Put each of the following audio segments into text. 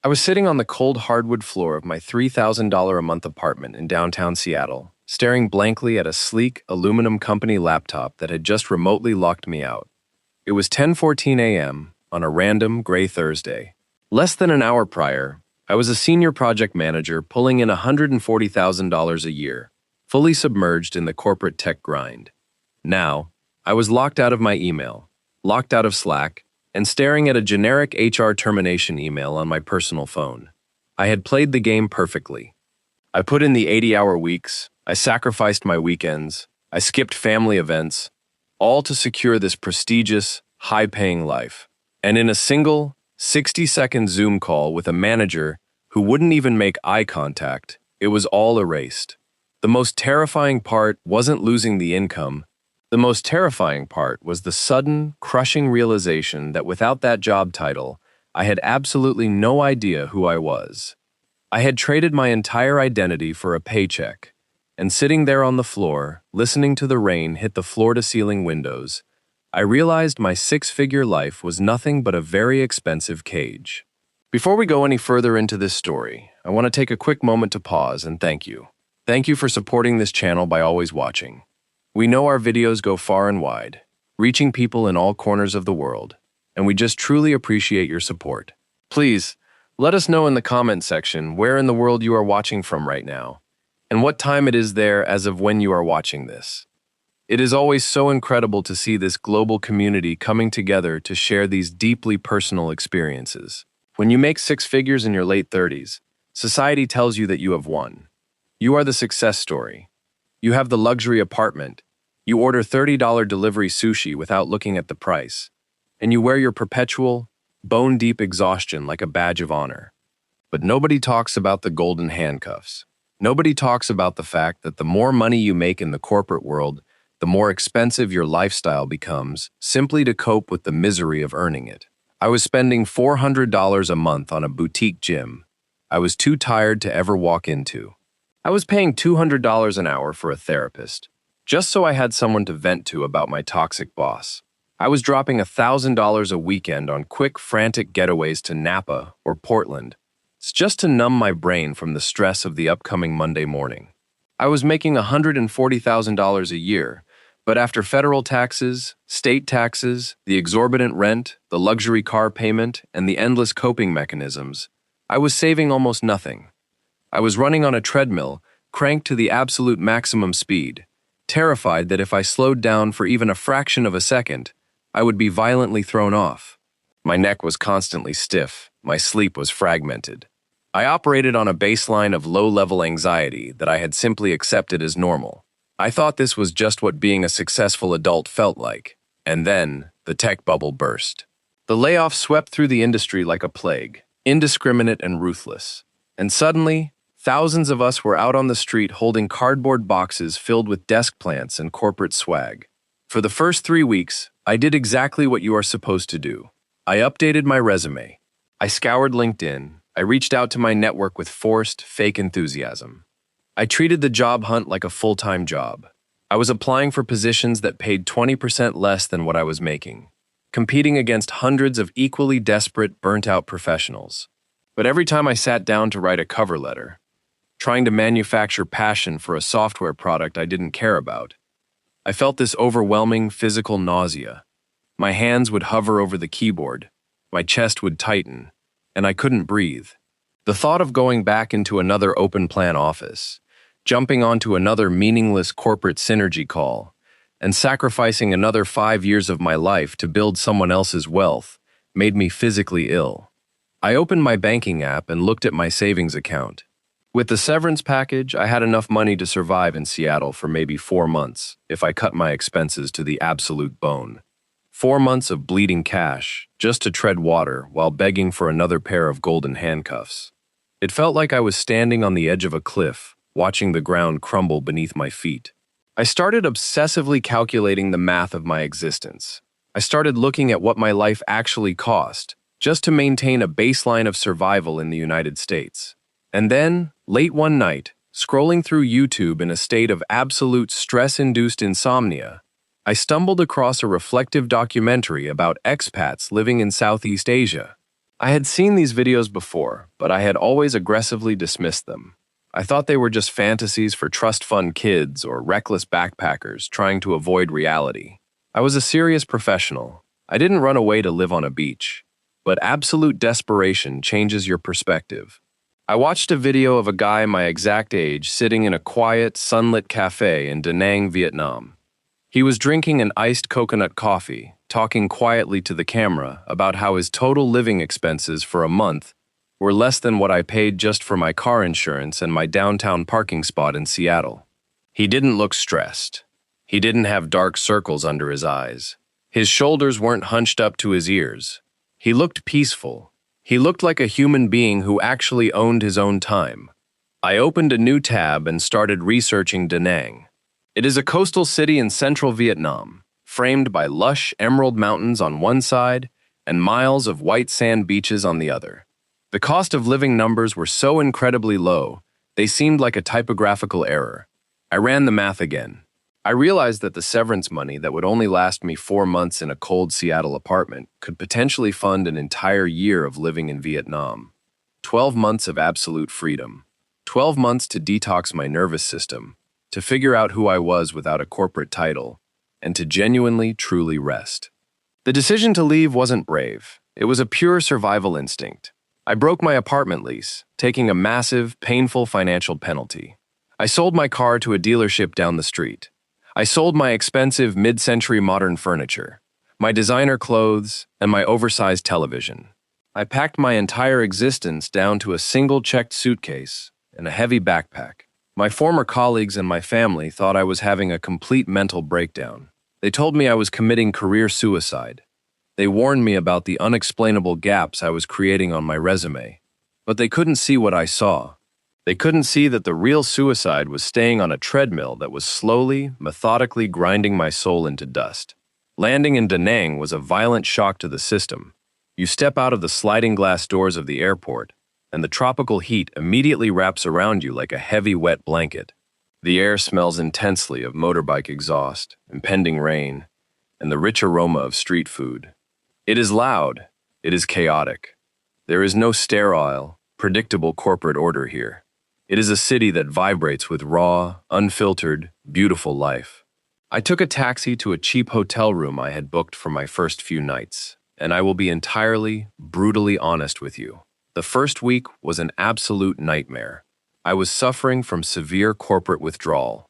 I was sitting on the cold hardwood floor of my $3,000 a month apartment in downtown Seattle, staring blankly at a sleek aluminum company laptop that had just remotely locked me out. It was 10:14 a.m. on a random gray Thursday. Less than an hour prior, I was a senior project manager pulling in $140,000 a year, fully submerged in the corporate tech grind. Now, I was locked out of my email, locked out of Slack, and staring at a generic HR termination email on my personal phone. I had played the game perfectly. I put in the 80-hour weeks, I sacrificed my weekends, I skipped family events, all to secure this prestigious, high-paying life. And in a single, 60-second Zoom call with a manager who wouldn't even make eye contact, it was all erased. The most terrifying part wasn't losing the income. The most terrifying part was the sudden, crushing realization that without that job title, I had absolutely no idea who I was. I had traded my entire identity for a paycheck, and sitting there on the floor, listening to the rain hit the floor-to-ceiling windows, I realized my six-figure life was nothing but a very expensive cage. Before we go any further into this story, I want to take a quick moment to pause and thank you. Thank you for supporting this channel by always watching. We know our videos go far and wide, reaching people in all corners of the world, and we just truly appreciate your support. Please, let us know in the comment section where in the world you are watching from right now, and what time it is there as of when you are watching this. It is always so incredible to see this global community coming together to share these deeply personal experiences. When you make six figures in your late 30s, society tells you that you have won. You are the success story. You have the luxury apartment. You order $30 delivery sushi without looking at the price. And you wear your perpetual, bone-deep exhaustion like a badge of honor. But nobody talks about the golden handcuffs. Nobody talks about the fact that the more money you make in the corporate world, the more expensive your lifestyle becomes, simply to cope with the misery of earning it. I was spending $400 a month on a boutique gym I was too tired to ever walk into. I was paying $200 an hour for a therapist, just so I had someone to vent to about my toxic boss. I was dropping $1,000 a weekend on quick, frantic getaways to Napa or Portland, just to numb my brain from the stress of the upcoming Monday morning. I was making $140,000 a year, but after federal taxes, state taxes, the exorbitant rent, the luxury car payment, and the endless coping mechanisms, I was saving almost nothing. I was running on a treadmill, cranked to the absolute maximum speed, terrified that if I slowed down for even a fraction of a second, I would be violently thrown off. My neck was constantly stiff, my sleep was fragmented. I operated on a baseline of low-level anxiety that I had simply accepted as normal. I thought this was just what being a successful adult felt like. And then, the tech bubble burst. The layoffs swept through the industry like a plague, indiscriminate and ruthless. And suddenly, thousands of us were out on the street holding cardboard boxes filled with desk plants and corporate swag. For the first 3 weeks, I did exactly what you are supposed to do. I updated my resume. I scoured LinkedIn. I reached out to my network with forced, fake enthusiasm. I treated the job hunt like a full-time job. I was applying for positions that paid 20% less than what I was making, competing against hundreds of equally desperate, burnt-out professionals. But every time I sat down to write a cover letter, trying to manufacture passion for a software product I didn't care about, I felt this overwhelming physical nausea. My hands would hover over the keyboard, my chest would tighten, and I couldn't breathe. The thought of going back into another open-plan office, jumping onto another meaningless corporate synergy call, and sacrificing another 5 years of my life to build someone else's wealth made me physically ill. I opened my banking app and looked at my savings account. With the severance package, I had enough money to survive in Seattle for maybe 4 months if I cut my expenses to the absolute bone. 4 months of bleeding cash, just to tread water while begging for another pair of golden handcuffs. It felt like I was standing on the edge of a cliff, watching the ground crumble beneath my feet. I started obsessively calculating the math of my existence. I started looking at what my life actually cost, just to maintain a baseline of survival in the United States. And then, late one night, scrolling through YouTube in a state of absolute stress-induced insomnia, I stumbled across a reflective documentary about expats living in Southeast Asia. I had seen these videos before, but I had always aggressively dismissed them. I thought they were just fantasies for trust fund kids or reckless backpackers trying to avoid reality. I was a serious professional. I didn't run away to live on a beach. But absolute desperation changes your perspective. I watched a video of a guy my exact age sitting in a quiet, sunlit cafe in Da Nang, Vietnam. He was drinking an iced coconut coffee, talking quietly to the camera about how his total living expenses for a month were less than what I paid just for my car insurance and my downtown parking spot in Seattle. He didn't look stressed. He didn't have dark circles under his eyes. His shoulders weren't hunched up to his ears. He looked peaceful. He looked like a human being who actually owned his own time. I opened a new tab and started researching Da Nang. It is a coastal city in central Vietnam, framed by lush emerald mountains on one side and miles of white sand beaches on the other. The cost of living numbers were so incredibly low, they seemed like a typographical error. I ran the math again. I realized that the severance money that would only last me 4 months in a cold Seattle apartment could potentially fund an entire year of living in Vietnam. 12 months of absolute freedom. 12 months to detox my nervous system, to figure out who I was without a corporate title, and to genuinely, truly rest. The decision to leave wasn't brave. It was a pure survival instinct. I broke my apartment lease, taking a massive, painful financial penalty. I sold my car to a dealership down the street. I sold my expensive mid-century modern furniture, my designer clothes, and my oversized television. I packed my entire existence down to a single checked suitcase and a heavy backpack. My former colleagues and my family thought I was having a complete mental breakdown. They told me I was committing career suicide. They warned me about the unexplainable gaps I was creating on my resume. But they couldn't see what I saw. They couldn't see that the real suicide was staying on a treadmill that was slowly, methodically grinding my soul into dust. Landing in Da Nang was a violent shock to the system. You step out of the sliding glass doors of the airport, and the tropical heat immediately wraps around you like a heavy, wet blanket. The air smells intensely of motorbike exhaust, impending rain, and the rich aroma of street food. It is loud. It is chaotic. There is no sterile, predictable corporate order here. It is a city that vibrates with raw, unfiltered, beautiful life. I took a taxi to a cheap hotel room I had booked for my first few nights, and I will be entirely, brutally honest with you. The first week was an absolute nightmare. I was suffering from severe corporate withdrawal.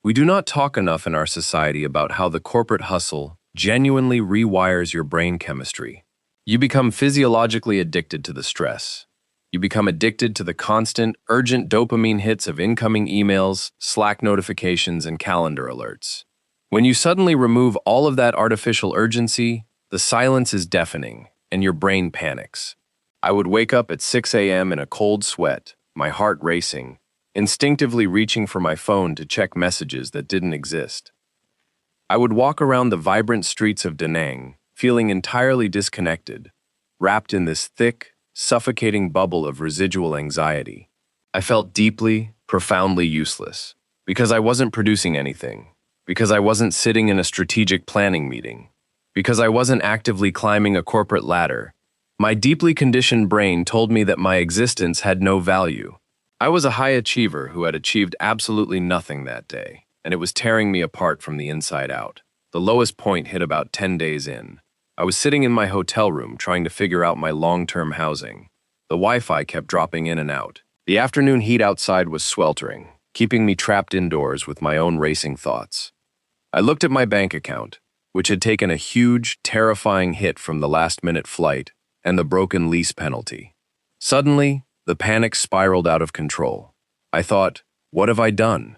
We do not talk enough in our society about how the corporate hustle genuinely rewires your brain chemistry. You become physiologically addicted to the stress. You become addicted to the constant, urgent dopamine hits of incoming emails, Slack notifications, and calendar alerts. When you suddenly remove all of that artificial urgency, the silence is deafening, and your brain panics. I would wake up at 6 a.m. in a cold sweat, my heart racing, instinctively reaching for my phone to check messages that didn't exist. I would walk around the vibrant streets of Da Nang, feeling entirely disconnected, wrapped in this thick, suffocating bubble of residual anxiety. I felt deeply, profoundly useless, because I wasn't producing anything, because I wasn't sitting in a strategic planning meeting, because I wasn't actively climbing a corporate ladder. My deeply conditioned brain told me that my existence had no value. I was a high achiever who had achieved absolutely nothing that day, and it was tearing me apart from the inside out. The lowest point hit about 10 days in. I was sitting in my hotel room trying to figure out my long-term housing. The Wi-Fi kept dropping in and out. The afternoon heat outside was sweltering, keeping me trapped indoors with my own racing thoughts. I looked at my bank account, which had taken a huge, terrifying hit from the last-minute flight and the broken lease penalty. Suddenly, the panic spiraled out of control. I thought, what have I done?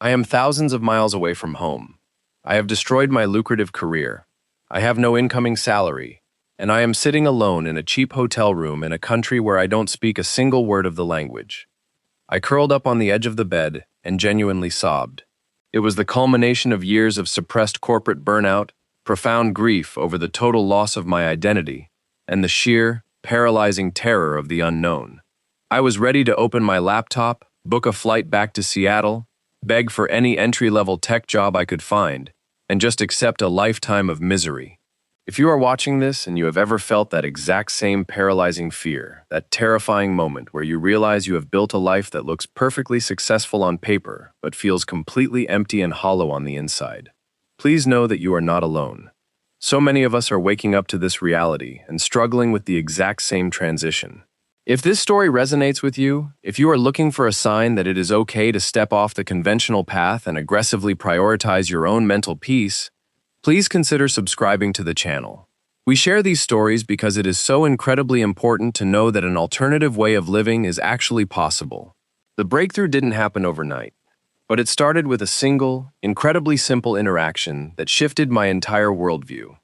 I am thousands of miles away from home. I have destroyed my lucrative career. I have no incoming salary, and I am sitting alone in a cheap hotel room in a country where I don't speak a single word of the language. I curled up on the edge of the bed and genuinely sobbed. It was the culmination of years of suppressed corporate burnout, profound grief over the total loss of my identity, and the sheer, paralyzing terror of the unknown. I was ready to open my laptop, book a flight back to Seattle, beg for any entry-level tech job I could find, and just accept a lifetime of misery. If you are watching this and you have ever felt that exact same paralyzing fear, that terrifying moment where you realize you have built a life that looks perfectly successful on paper but feels completely empty and hollow on the inside, please know that you are not alone. So many of us are waking up to this reality and struggling with the exact same transition. If this story resonates with you, if you are looking for a sign that it is okay to step off the conventional path and aggressively prioritize your own mental peace, please consider subscribing to the channel. We share these stories because it is so incredibly important to know that an alternative way of living is actually possible. The breakthrough didn't happen overnight, but it started with a single, incredibly simple interaction that shifted my entire worldview.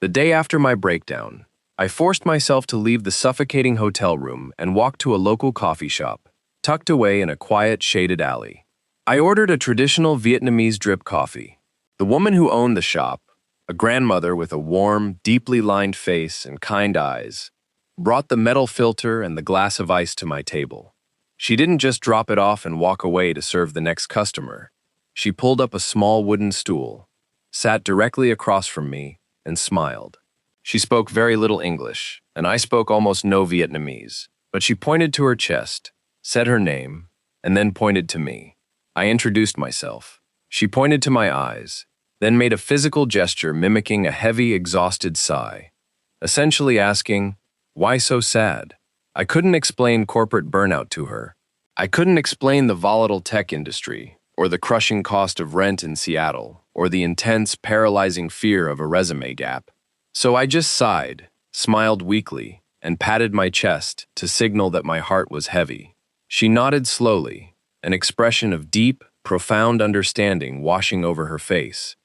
The day after my breakdown, I forced myself to leave the suffocating hotel room and walk to a local coffee shop, tucked away in a quiet, shaded alley. I ordered a traditional Vietnamese drip coffee. The woman who owned the shop, a grandmother with a warm, deeply lined face and kind eyes, brought the metal filter and the glass of ice to my table. She didn't just drop it off and walk away to serve the next customer. She pulled up a small wooden stool, sat directly across from me, and smiled. She spoke very little English, and I spoke almost no Vietnamese, but she pointed to her chest, said her name, and then pointed to me. I introduced myself. She pointed to my eyes, then made a physical gesture mimicking a heavy, exhausted sigh, essentially asking, "Why so sad?" I couldn't explain corporate burnout to her. I couldn't explain the volatile tech industry, or the crushing cost of rent in Seattle, or the intense, paralyzing fear of a resume gap. So I just sighed, smiled weakly, and patted my chest to signal that my heart was heavy. She nodded slowly, an expression of deep, profound understanding washing over her face.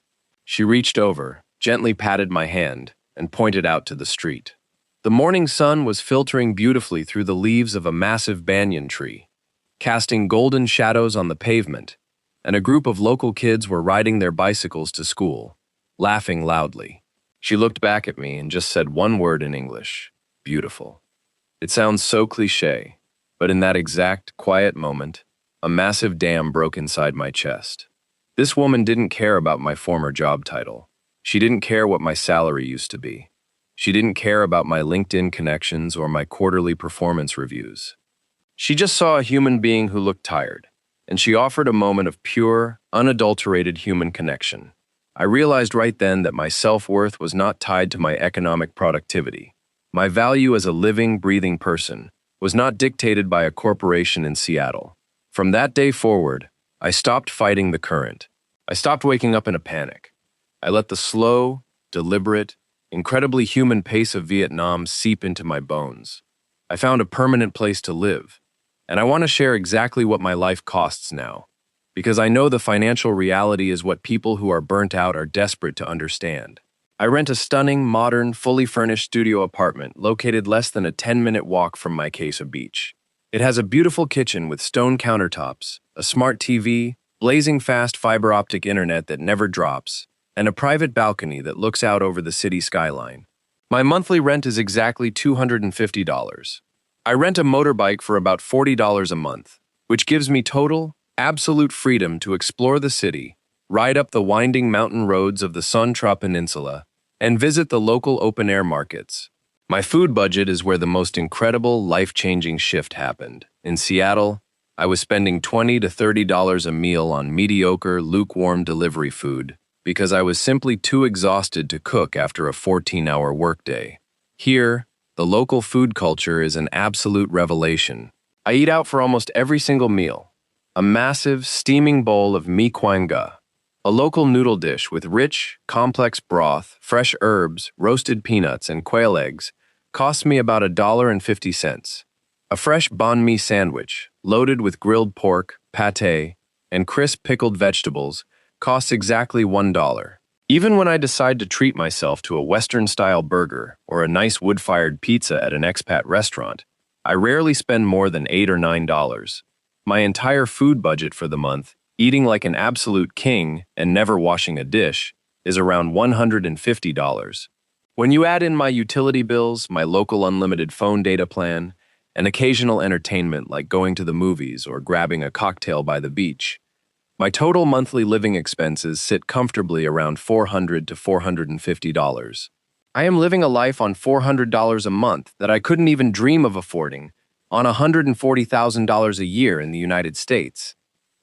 She reached over, gently patted my hand, and pointed out to the street. The morning sun was filtering beautifully through the leaves of a massive banyan tree, casting golden shadows on the pavement, and a group of local kids were riding their bicycles to school, laughing loudly. She looked back at me and just said one word in English: beautiful. It sounds so cliché, but in that exact, quiet moment, a massive dam broke inside my chest. This woman didn't care about my former job title. She didn't care what my salary used to be. She didn't care about my LinkedIn connections or my quarterly performance reviews. She just saw a human being who looked tired, and she offered a moment of pure, unadulterated human connection. I realized right then that my self-worth was not tied to my economic productivity. My value as a living, breathing person was not dictated by a corporation in Seattle. From that day forward, I stopped fighting the current. I stopped waking up in a panic. I let the slow, deliberate, incredibly human pace of Vietnam seep into my bones. I found a permanent place to live, and I want to share exactly what my life costs now, because I know the financial reality is what people who are burnt out are desperate to understand. I rent a stunning, modern, fully furnished studio apartment located less than a 10-minute walk from my Casa Beach. It has a beautiful kitchen with stone countertops, a smart TV, blazing fast fiber optic internet that never drops, and a private balcony that looks out over the city skyline. My monthly rent is exactly $250. I rent a motorbike for about $40 a month, which gives me total, absolute freedom to explore the city, ride up the winding mountain roads of the Son Tra Peninsula, and visit the local open-air markets. My food budget is where the most incredible, life-changing shift happened. In Seattle, I was spending $20 to $30 a meal on mediocre, lukewarm delivery food because I was simply too exhausted to cook after a 14-hour workday. Here, the local food culture is an absolute revelation. I eat out for almost every single meal. A massive, steaming bowl of mi quang ga, a local noodle dish with rich, complex broth, fresh herbs, roasted peanuts, and quail eggs, costs me about $1.50. A fresh banh mi sandwich, loaded with grilled pork, pâté, and crisp pickled vegetables, costs exactly $1. Even when I decide to treat myself to a Western-style burger or a nice wood-fired pizza at an expat restaurant, I rarely spend more than $8 or $9. My entire food budget for the month, eating like an absolute king and never washing a dish, is around $150. When you add in my utility bills, my local unlimited phone data plan, and occasional entertainment like going to the movies or grabbing a cocktail by the beach, my total monthly living expenses sit comfortably around $400 to $450. I am living a life on $400 a month that I couldn't even dream of affording on $140,000 a year in the United States.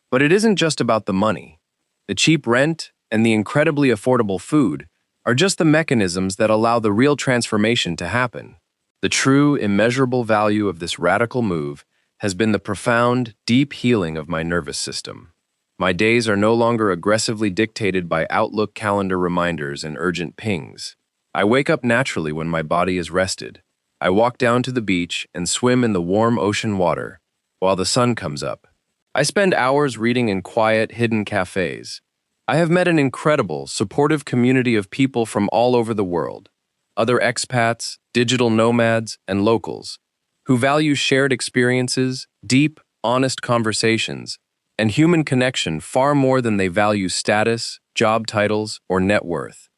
But it isn't just about the money. The cheap rent and the incredibly affordable food are just the mechanisms that allow the real transformation to happen. The true, immeasurable value of this radical move has been the profound, deep healing of my nervous system. My days are no longer aggressively dictated by Outlook calendar reminders and urgent pings. I wake up naturally when my body is rested. I walk down to the beach and swim in the warm ocean water while the sun comes up. I spend hours reading in quiet, hidden cafes. I have met an incredible, supportive community of people from all over the world, other expats, digital nomads, and locals, who value shared experiences, deep, honest conversations, and human connection far more than they value status, job titles, or net worth.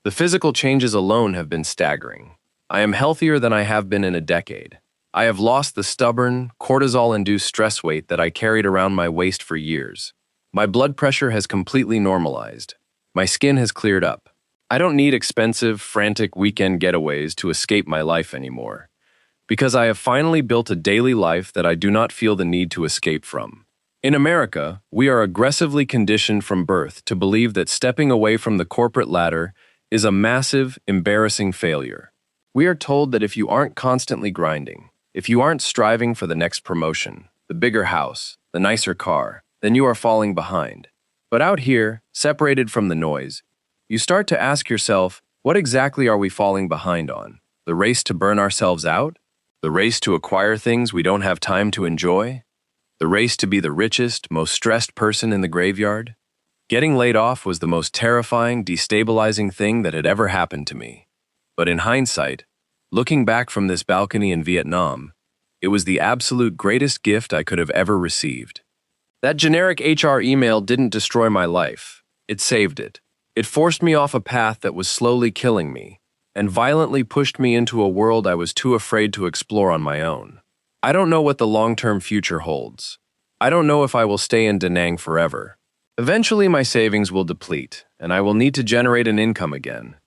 The physical changes alone have been staggering. I am healthier than I have been in a decade. I have lost the stubborn, cortisol-induced stress weight that I carried around my waist for years. My blood pressure has completely normalized. My skin has cleared up. I don't need expensive, frantic weekend getaways to escape my life anymore, because I have finally built a daily life that I do not feel the need to escape from. In America, we are aggressively conditioned from birth to believe that stepping away from the corporate ladder is a massive, embarrassing failure. We are told that if you aren't constantly grinding, if you aren't striving for the next promotion, the bigger house, the nicer car, then you are falling behind. But out here, separated from the noise, you start to ask yourself, what exactly are we falling behind on? The race to burn ourselves out? The race to acquire things we don't have time to enjoy? The race to be the richest, most stressed person in the graveyard? Getting laid off was the most terrifying, destabilizing thing that had ever happened to me. But in hindsight, looking back from this balcony in Vietnam, it was the absolute greatest gift I could have ever received. That generic HR email didn't destroy my life. It saved it. It forced me off a path that was slowly killing me, and violently pushed me into a world I was too afraid to explore on my own. I don't know what the long-term future holds. I don't know if I will stay in Da Nang forever. Eventually, my savings will deplete, and I will need to generate an income again,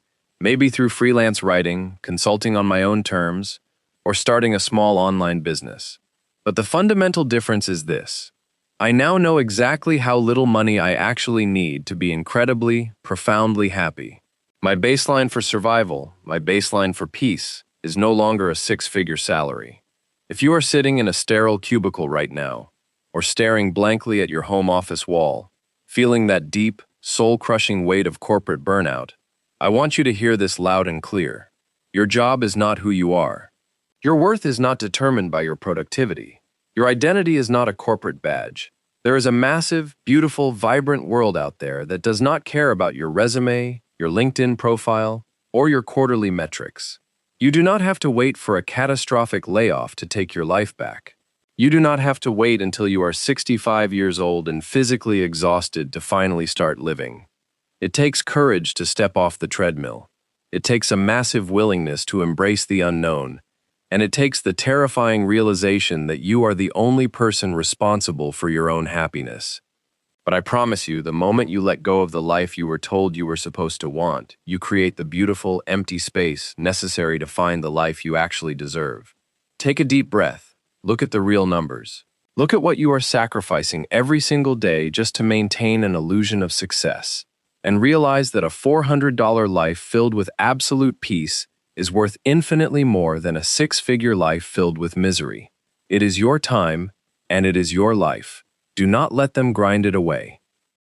maybe through freelance writing, consulting on my own terms, or starting a small online business. But the fundamental difference is this. I now know exactly how little money I actually need to be incredibly, profoundly happy. My baseline for survival, my baseline for peace, is no longer a six-figure salary. If you are sitting in a sterile cubicle right now, or staring blankly at your home office wall, feeling that deep, soul-crushing weight of corporate burnout, I want you to hear this loud and clear. Your job is not who you are. Your worth is not determined by your productivity. Your identity is not a corporate badge. There is a massive, beautiful, vibrant world out there that does not care about your resume, your LinkedIn profile, or your quarterly metrics. You do not have to wait for a catastrophic layoff to take your life back. You do not have to wait until you are 65 years old and physically exhausted to finally start living. It takes courage to step off the treadmill. It takes a massive willingness to embrace the unknown. And it takes the terrifying realization that you are the only person responsible for your own happiness. But I promise you, the moment you let go of the life you were told you were supposed to want, you create the beautiful, empty space necessary to find the life you actually deserve. Take a deep breath. Look at the real numbers. Look at what you are sacrificing every single day just to maintain an illusion of success. And realize that a $400 life filled with absolute peace is worth infinitely more than a six-figure life filled with misery. It is your time, and it is your life. Do not let them grind it away.